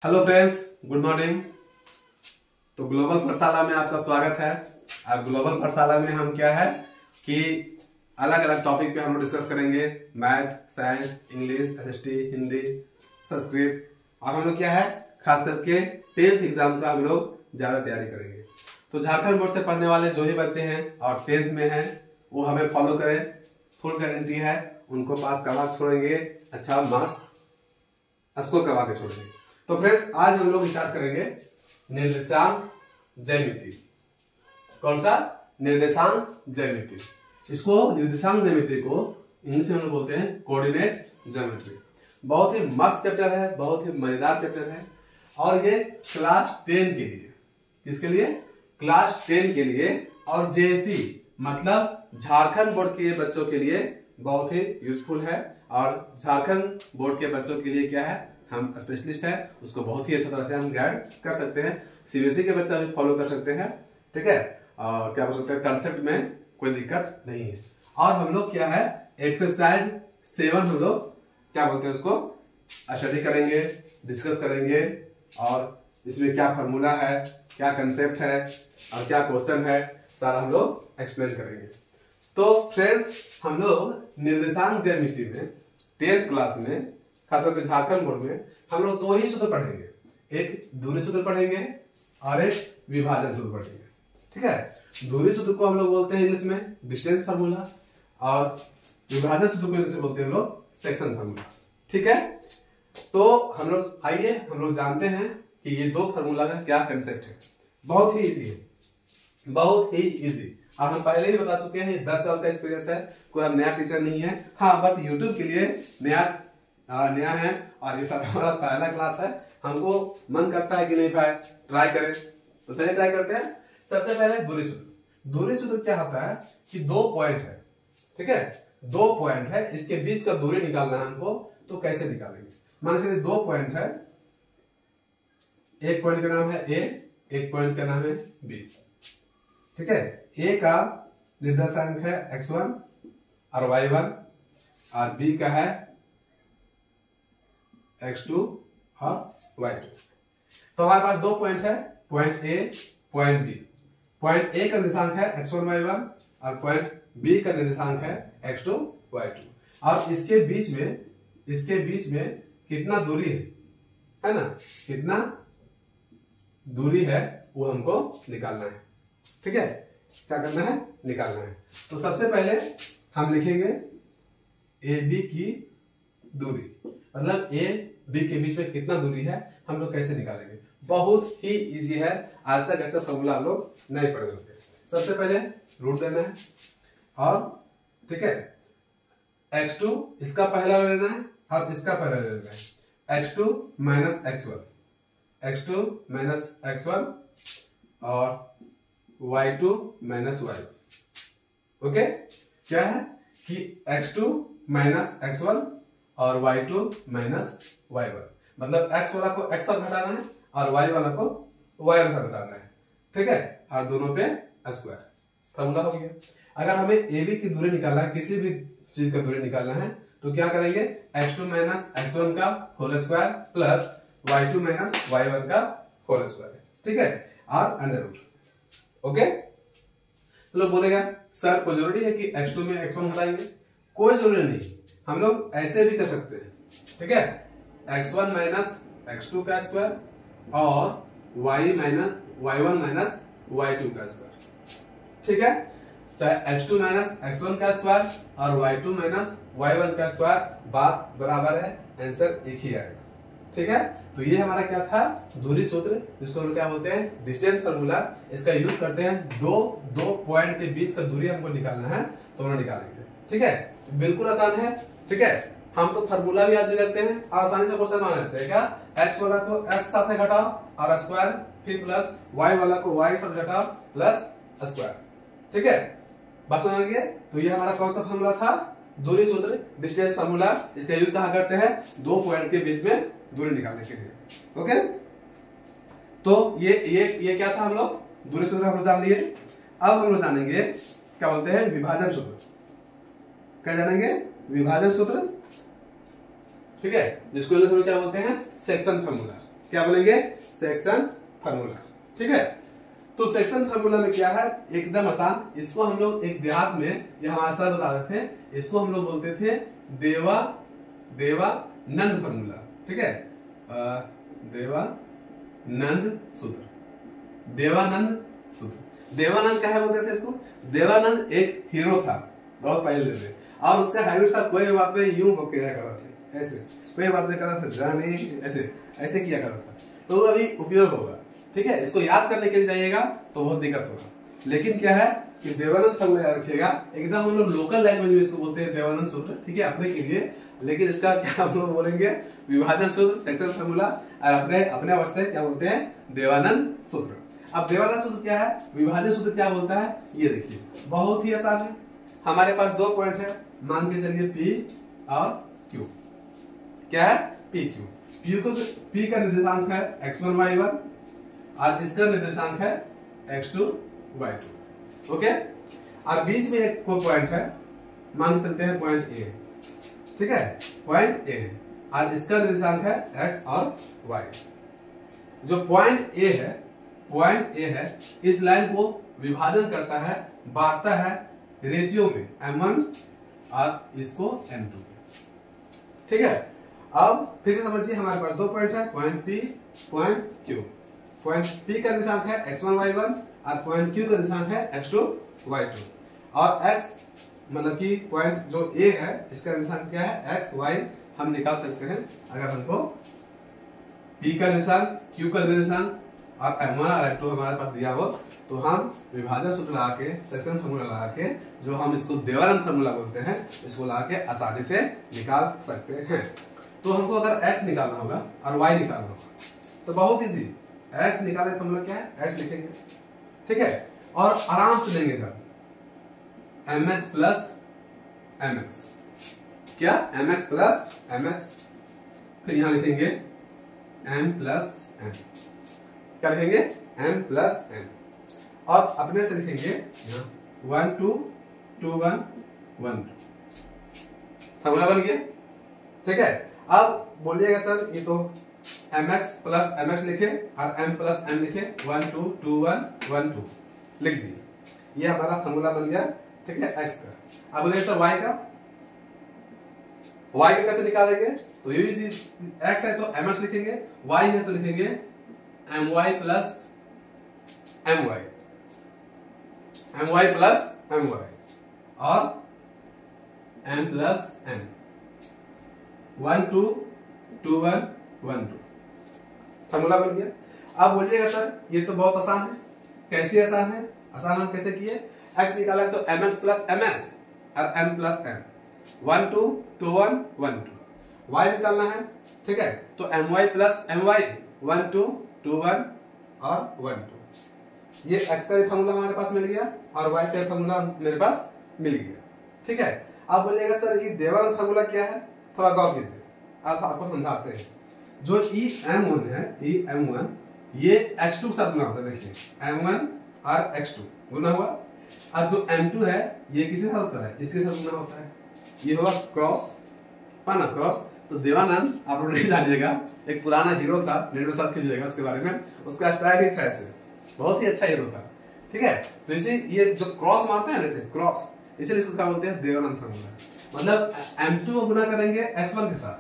Hello friends, good morning. तो global पाठशाला में आपका स्वागत है। और ग्लोबल पाठशाला में हम क्या है कि अलग अलग टॉपिक पे हम लोग डिस्कस करेंगे। Math, science, English, SST, Hindi, Sanskrit. और हम लोग क्या है खास करके 10th एग्जाम का हम लोग ज्यादा तैयारी करेंगे। तो झारखंड बोर्ड से पढ़ने वाले जो भी बच्चे हैं और 10th में हैं वो हमें फॉलो करें। फुल गारंटी है, उनको पास करवा छोड़ेंगे, अच्छा मार्क्स स्कोर करवा के छोड़ेंगे। तो फ्रेंड्स, आज हम लोग स्टार्ट करेंगे निर्देशांक ज्यामिति। कौन सा? निर्देशांक ज्यामिति। इसको निर्देशांक ज्यामिति को इंग्लिश में हम लोग बोलते हैं कोऑर्डिनेट ज्योमेट्री। बहुत ही मस्त चैप्टर है, बहुत ही मजेदार चैप्टर है। और ये क्लास 10 के लिए, किसके लिए? क्लास 10 के लिए। और जेएससी मतलब झारखंड बोर्ड के बच्चों के लिए बहुत ही यूजफुल है। और झारखंड बोर्ड के बच्चों के लिए क्या है, हम स्पेशलिस्ट है, उसको बहुत ही अच्छी तरह से हम गाइड कर सकते हैं। सीबीएसई के बच्चा भी फॉलो कर सकते हैं, ठीक है। क्या बोल सकते हैं, कंसेप्ट में कोई दिक्कत नहीं है। और हम लोग क्या है एक्सरसाइज 7 हम लोग क्या बोलते हैं उसको स्टडी करेंगे, डिस्कस करेंगे। और इसमें क्या फार्मूला है, क्या कंसेप्ट है और क्या क्वेश्चन है, सारा हम लोग एक्सप्लेन करेंगे। तो फ्रेंड्स, हम लोग निर्देशांक ज्यामिति में 10th क्लास में खास करके झारखंड बोर्ड में हम लोग 2 ही सूत्र पढ़ेंगे। एक दूरी सूत्र पढ़ेंगे और एक विभाजन सूत्र पढ़ेंगे, ठीक है। दूरी सूत्र को हम लोग बोलते हैं इंग्लिश में डिस्टेंस फार्मूला, और विभाजन सूत्र को इंग्लिश में बोलते हैं हम लोग सेक्शन फार्मूला, ठीक है। तो हम लोग आइए हम लोग जानते हैं कि ये 2 फार्मूला का क्या कंसेप्ट है। बहुत ही इजी है, बहुत ही इजी। और हम पहले ही बता चुके हैं, 10 साल का एक्सपीरियंस है, कोई हम नया टीचर नहीं है। हाँ, बट यूट्यूब के लिए नया है और ये सब हमारा पहला क्लास है। हमको मन करता है कि नहीं भाई ट्राई करें, तो चलिए ट्राई करते हैं। सबसे पहले दूरी सूत्र। दूरी सूत्र क्या होता है कि 2 पॉइंट है, ठीक है। 2 पॉइंट है, इसके बीच का दूरी निकालना है हमको। तो कैसे निकालेंगे? मान लीजिए 2 पॉइंट है, एक पॉइंट का नाम है ए, एक पॉइंट का नाम है बी, ठीक है। ए का निर्देशांक है x1 और y1 और बी का है x2 और y2। तो हमारे पास 2 पॉइंट है, point A, point B. Point A का निर्देशांक है x1 y1 और पॉइंट बी का निर्देशांक है x2 y2। और इसके बीच में कितना दूरी है ना, कितना दूरी है वो हमको निकालना है, ठीक है। क्या करना है? निकालना है। तो सबसे पहले हम लिखेंगे ए बी की दूरी, मतलब ए बी के बीच में कितना दूरी है, हम लोग कैसे निकालेंगे। बहुत ही इजी है, आज तक ऐसा फॉर्मूला हम लोग नहीं पढ़े होंगे। सबसे पहले रूट देना है, और ठीक है x2 इसका पहला लेना है और इसका पहला लेना है। x2 minus x1, x2 minus x1 और y2 माइनस y1। ओके, क्या है कि x2 माइनस x1 और y2 माइनस y1, मतलब x वाला को x साथ घटाना है और y वाला को y साथ घटाना है, ठीक है। और दोनों पे स्क्वायर, फॉर्मूला हो गया। अगर हमें ए बी की दूरी निकालना है, किसी भी चीज का दूरी निकालना है, तो क्या करेंगे? x2 माइनस x1 का whole square plus y2 minus y1 का होल स्क्वायर, ठीक है, और अंडर रूट। ओके, तो लोग बोलेगा सर कोई जरूरी है कि x2 में x1 घटाएंगे? कोई जरूरी नहीं, हम लोग ऐसे भी कर सकते हैं, ठीक है। x1 माइनस x2 का स्क्वायर और y1 माइनस y2 का स्क्वायर, ठीक है। चाहे x2 माइनस x1 का स्क्वायर और y2 माइनस y1 का स्क्वायर, बात बराबर है, आंसर एक ही आएगा, ठीक है। तो ये हमारा क्या था? दूरी सूत्र, जिसको हम क्या बोलते हैं? Distance formula. इसका यूज करते हैं दो पॉइंट के बीच का दूरी हमको निकालना है, तो हम निकालेंगे, ठीक है। बिल्कुल आसान है, ठीक है। हम तो फार्मूला भी याद रखते हैं, आसानी से क्वेश्चन मान लेते हैं। क्या? x वाला को x साथ घटाओ और स्क्वायर, फिर प्लस y वाला को y साथ घटाओ प्लस स्क्वायर, ठीक है। बस समझ गए? तो ये हमारा कौन सा फार्मूला था? दूरी सूत्र, डिस्टेंस फार्मूला। इसका यूज कहां करते हैं? 2 पॉइंट के बीच में दूरी निकालने के लिए। ओके, तो ये क्या था? हम लोग दूरी सूत्र हम लोग जान लिए। अब हम लोग जानेंगे क्या बोलते हैं? विभाजन सूत्र। क्या जानेंगे? विभाजन सूत्र, ठीक है, जिसको इंग्लिश में क्या बोलते हैं? Section formula. क्या बोलेंगे? Section formula. ठीक है, तो सेक्शन फार्मूला में क्या है, एकदम आसान। इसको हम लोग एक देहात में, ये हमारे सर बताते थे, इसको हम लोग बोलते थे देवानंद फार्मूला। ठीक है, देवानंद सूत्र। देवानंद सूत्र, देवानंद क्या है बोलते थे इसको? देवानंद एक हीरो था बहुत पहले से, और उसका हैबिट था कोई बात में यूं किया करता था, ऐसे कोई बात नहीं करता था, जाने ऐसे ऐसे किया करता था। तो वो अभी उपयोग होगा। ठीक है, इसको याद करने के लिए जाइएगा तो बहुत दिक्कत होगा, लेकिन क्या है कि देवानंद फार्मूला याद रखिएगा। एकदम हम लोग लोकल लैंग्वेज में इसको बोलते हैं देवानंद सूत्र। ठीक है, अपने के लिए, लेकिन इसका क्या हम लोग बोलेंगे? विभाजन सूत्र, सेक्शन फार्मूला, और अपने अवस्था क्या बोलते हैं? देवानंद सूत्र। अब देवानंद सूत्र क्या है, विभाजन सूत्र क्या बोलता है, ये देखिए, बहुत ही आसान है। हमारे पास 2 पॉइंट है, मान के चलिए P और Q। क्या है? P का निर्देशांक है x1 y1 और इसका निर्देशांक है x2 y2। ओके, और बीच में एक को पॉइंट है, मान सकते हैं पॉइंट A। ठीक है, पॉइंट A, और इसका निर्देशांक है x और y। जो पॉइंट A है, इस लाइन को विभाजन करता है, बांटता है रेशियो में m1 और इसको m2। ठीक है, अब फिर से समझिए, हमारे पास 2 पॉइंट है, point P, point Q। Point P का निर्देशांक है x1 y1 और पॉइंट Q का निर्देशांक है x2 y2। और x मतलब कि पॉइंट जो A है, इसका निर्देशांक क्या है? x y हम निकाल सकते हैं। अगर हमको P का निर्देशांक, Q का निर्देशांक और m1 और m2 हमारे पास दिया हो, तो हम विभाजन सूत्र लगा के, सेक्शन फार्मूला लगा के, जो हम इसको देवानंद फार्मूला बोलते हैं, इसको लगा के आसानी से निकाल सकते हैं। तो हमको अगर x निकालना होगा और y निकालना होगा तो बहुत इजी, x निकालने का फार्मूला क्या है? x लिखेंगे। ठीक है, और आराम से लेंगे इधर mx प्लस mx। क्या? mx plus mx। फिर यहां लिखेंगे m प्लस m। क्या लिखेंगे? m plus m। और अपने से लिखेंगे 1 2 2 1 1 2। फार्मूला बन गया। ठीक है, अब बोलिएगा सर ये तो mx प्लस mx लिखे और m प्लस m लिखे, 1 2 2 1 1 2 लिख दिए, ये हमारा फार्मूला बन गया। ठीक है, x का। अब बोलिए सर y का कैसे निकालेंगे? तो ये भी चीज, x है तो mx लिखेंगे, y है तो लिखेंगे my plus my, my plus my और m प्लस m। 1 2 2 1 1 2 फार्मूला बन गया। अब बोलिएगा सर ये तो बहुत आसान है। कैसे आसान है? आसान हम कैसे किए? x निकाला है तो mx प्लस mx और m प्लस m। 1 2 2 1 1 2। y निकालना है, ठीक है, तो my प्लस my, 1 2 2 1 और 1 2। ये x का भी फार्मूला हमारे पास मिल गया और y का फार्मूला मेरे पास मिल गया। ठीक है, अब बोलिएगा सर ये देवानंद फार्मूला क्या है? थोड़ा गौर कीजिए, आप आपको समझाते हैं। जो em1 है, em1 ये x2 के साथ गुना होता है। देखिए m1 और x2 गुना हुआ, और जो m2 है ये किसके साथ होता है? इसके साथ गुना होता है। ये होगा क्रॉस, पाना क्रॉस। तो देवानंद आप लोग नहीं जानिएगा, एक पुराना हीरो था, नेट में सर्च कीजिएगा उसके बारे में, उसका स्टाइल ही था ऐसे, बहुत ही अच्छा हीरो था। ठीक है, तो इसे ये जो क्रॉस मारते हैं जैसे क्रॉस, इसीलिए इसको क्या बोलते हैं? देवानंद फार्मूला। मतलब m2 को गुना करेंगे x1 के साथ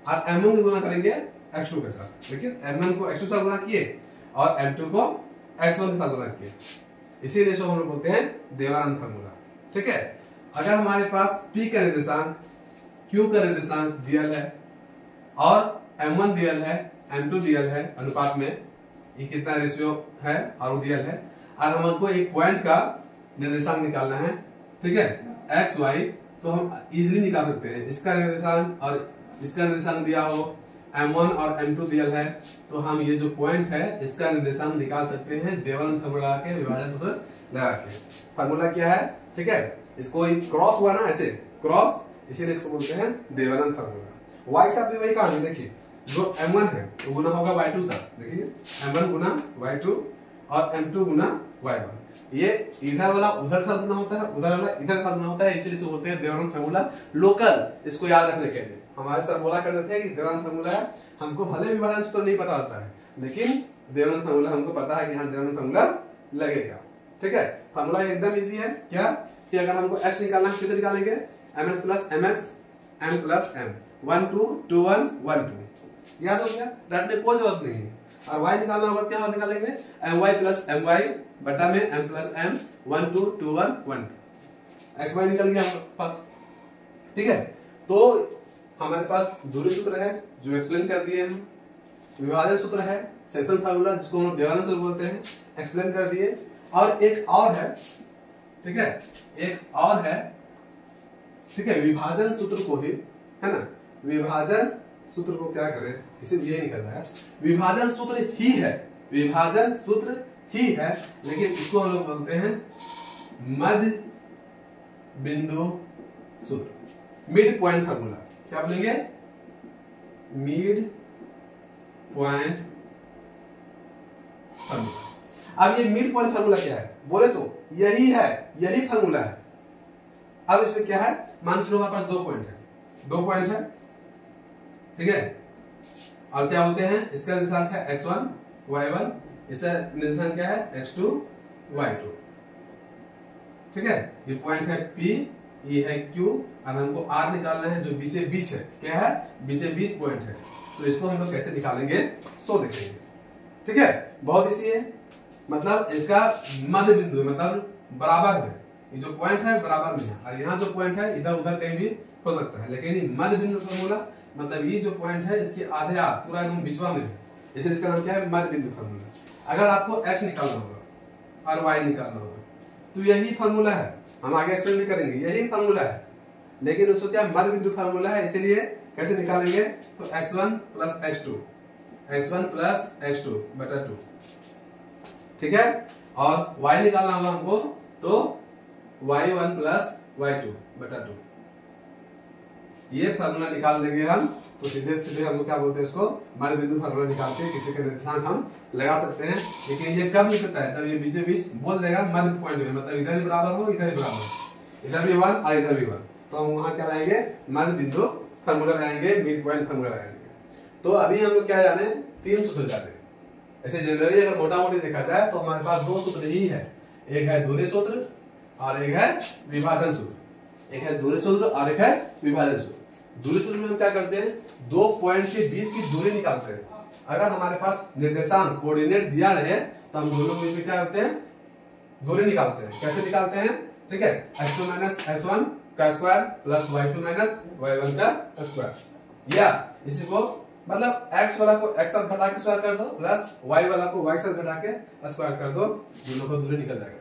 और m1 को गुना करेंगे x2 के साथ। देखिए m1 को x2 के साथ गुना किए और m2 को x1 के साथ गुना किए, इसीलिए इसको हम लोग बोलते हैं देवानंद फार्मूला। ठीक है, अगर हमारे पास p का निर्देशांक, q का निर्देशांक दियल है और m1 दियल है, m2 दियल है अनुपात में, ये कितना रेशियो है और दियल है, और हमको एक पॉइंट का निर्देशांक निकालना है। ठीक है, x y, तो हम इजीली निकाल सकते हैं। इसका निर्देशांक और इसका निर्देशांक दिया हो, m1 और m2 दिया है, तो हम ये जो पॉइंट है इसका निर्देशांक निकाल सकते हैं देवानंद फार्मूला के विभाजन सूत्र लगा के। फार्मूला क्या है? ठीक है, इसको क्रॉस हुआ ना ऐसे क्रॉस, इसीलिए इसको बोलते हैं देवानंद फार्मूला। y साथ भी वही कहानी। देखिए जो m1 है वो गुना होगा y2 साथ। देखिए m1 गुना y2 और m2 गुना y1। ये इधर वाला उधर के साथ गुना होता है, उधर वाला इधर के साथ गुना होता है, इसीलिए इसको बोलते हैं देवानंद फार्मूला लोकल। इसको याद रखने के लिए हमारे सर बोला करते थे कि देवानंद फार्मूला है, हमको भले विभाजन सूत्र नहीं पता होता है लेकिन देवानंद फार्मूला हमको पता है कि हाँ देवानंद फार्मूला लगेगा। ठीक है, फार्मूला एकदम इजी है। क्या कि अगर हमको x निकालना है कैसे निकालेंगे, mx plus mx m plus m 1 2 2 1 1 2, याद हो गया, रटने की कोई जरूरत नहीं है। और y निकालना होगा क्या निकालेंगे, my प्लस my बटा में m प्लस m 1 2 2 1 1 xy निकल गया हमारे पास। ठीक है, तो हमारे पास दूरी सूत्र है जो एक्सप्लेन कर दिए हम, विभाजन सूत्र है सेक्शन फार्मूला जिसको हम देवानंद सूत्र बोलते हैं, एक्सप्लेन कर दिए। और एक और है, ठीक है, एक और है, ठीक है, विभाजन सूत्र को ही, है ना, विभाजन सूत्र को क्या करें, इसीलिए निकल रहा है, विभाजन सूत्र ही है, विभाजन सूत्र ही है, लेकिन इसको हम लोग बोलते हैं मध्य बिंदु सूत्र, मिड पॉइंट फार्मूला। क्या बोलेंगे, मिड पॉइंट फार्मूला। अब ये मिड पॉइंट फार्मूला क्या है, बोले तो यही है, यही फार्मूला है। अब इसमें क्या है, मान लो हमारे पास 2 पॉइंट है, 2 पॉइंट है, ठीक है, और क्या बोलते हैं, इसका निर्देशांक है x1 y1, इसका निर्देशांक क्या है x2 y2। ठीक है, ये पॉइंट है P, ये है Q, अब हमको R निकालना है जो बीचे बीच है, क्या है, बीचे बीच पॉइंट है। तो इसको हम लोग कैसे निकालेंगे सो देखेंगे। ठीक है, बहुत इसी है, मतलब इसका मध्य बिंदु मतलब बराबर में, ये जो पॉइंट है बराबर में है, और यहाँ जो पॉइंट है इधर उधर कहीं भी हो सकता है, लेकिन ये मध्य बिंदु फार्मूला मतलब ये जो पॉइंट है इसके आधे पूरा एकदम बीचवा में है, इसलिए इसका नाम क्या है, मध्य बिंदु फार्मूला। अगर आपको x निकालना होगा और y निकालना होगा तो यही फार्मूला है, हम आगे एक्सप्लेन भी करेंगे, यही फार्मूला है, लेकिन उसको क्या मध्य बिंदु फार्मूला है, इसीलिए कैसे निकालेंगे, तो x1 plus x2, x1 plus x2 बटा 2। ठीक है, और y निकालना होगा हमको तो y1 प्लस y2 बटा 2। ये फार्मूला निकाल देंगे हम तो सीधे सीधे हम क्या बोलते हैं, इसको मध्य बिंदु फार्मूला निकाल के किसी का निर्देशांक हम लगा सकते हैं। लेकिन ये कब निकलता है, जब ये बीचे बीच बोल देगा मध्य पॉइंट में, मतलब इधर ही बराबर हो, इधर ही बराबर हो, इधर भी 1 और इधर भी 1, तो हम वहां क्या लाएंगे, मध्य बिंदु फार्मूला लाएंगे, मिड पॉइंट फार्मूला लाएंगे। तो अभी हम लोग क्या जाने, 3 सूत्र जाने। ऐसे जनरली अगर मोटा मोटी देखा जाए तो हमारे पास 2 सूत्र ही है, एक है दूरी सूत्र और एक है विभाजन सूत्र, एक है दूरी सूत्र और एक है विभाजन सूत्र। दूरी सूत्र में हम क्या करते हैं, 2 पॉइंट के बीच की दूरी निकालते हैं। अगर हमारे पास निर्देशांक कोऑर्डिनेट दिया रहे तो हम दोनों के बीच में क्या करते हैं, दूरी निकालते हैं। कैसे निकालते हैं, ठीक है, x2 माइनस x1 का square plus y2 minus y1 का स्क्वायर, या इसी को मतलब x वाला को x साथ घटा के स्क्वायर कर दो प्लस y वाला को y साथ घटा के स्क्वायर कर दो, दोनों को दूरी निकल जाएगा।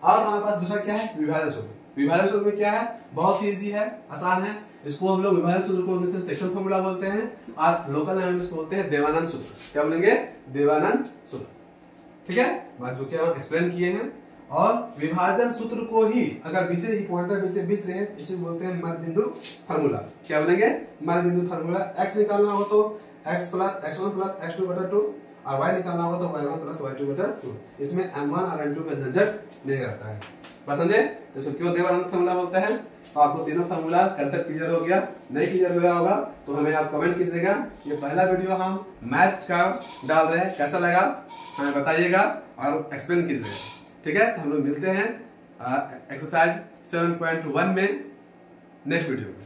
और हमारे पास दूसरा क्या है, विभाजन सूत्र। विभाजन सूत्र में क्या है, बहुत ही इजी है, आसान है, इसको हम लोग विभाजन सूत्र को सेक्शन फार्मूला बोलते हैं और लोकल लैंग्वेज को बोलते हैं देवानंद सूत्र। क्या बोलेंगे, देवानंद सूत्र। ठीक है, बात जो कि हम एक्सप्लेन किए हैं। और विभाजन सूत्र को ही अगर बीच ही पॉइंटर बीच रहे इसे बोलते हैं मध्य बिंदु फार्मूला। क्या बोलेंगे, मध्य बिंदु फार्मूला। x निकालना हो तो x1 प्लस x2 बटा 2 और y निकालना हो तो y1 प्लस y2 बटा 2। इसमें m1 और m2 का झंझट नहीं रहता है, बस समझे। इसको क्यों देवानंद फार्मूला बोलते हैं। तो आपको तीनों फार्मूला कंसेप्ट क्लियर हो गया, नहीं क्लियर हो गया होगा तो हमें आप कमेंट कीजिएगा। ये पहला वीडियो हम मैथ का डाल रहे हैं, कैसा लगा हमें बताइएगा और एक्सप्लेन कीजिएगा। ठीक है, तो हम लोग मिलते हैं एक्सरसाइज 7.1 में नेक्स्ट वीडियो में।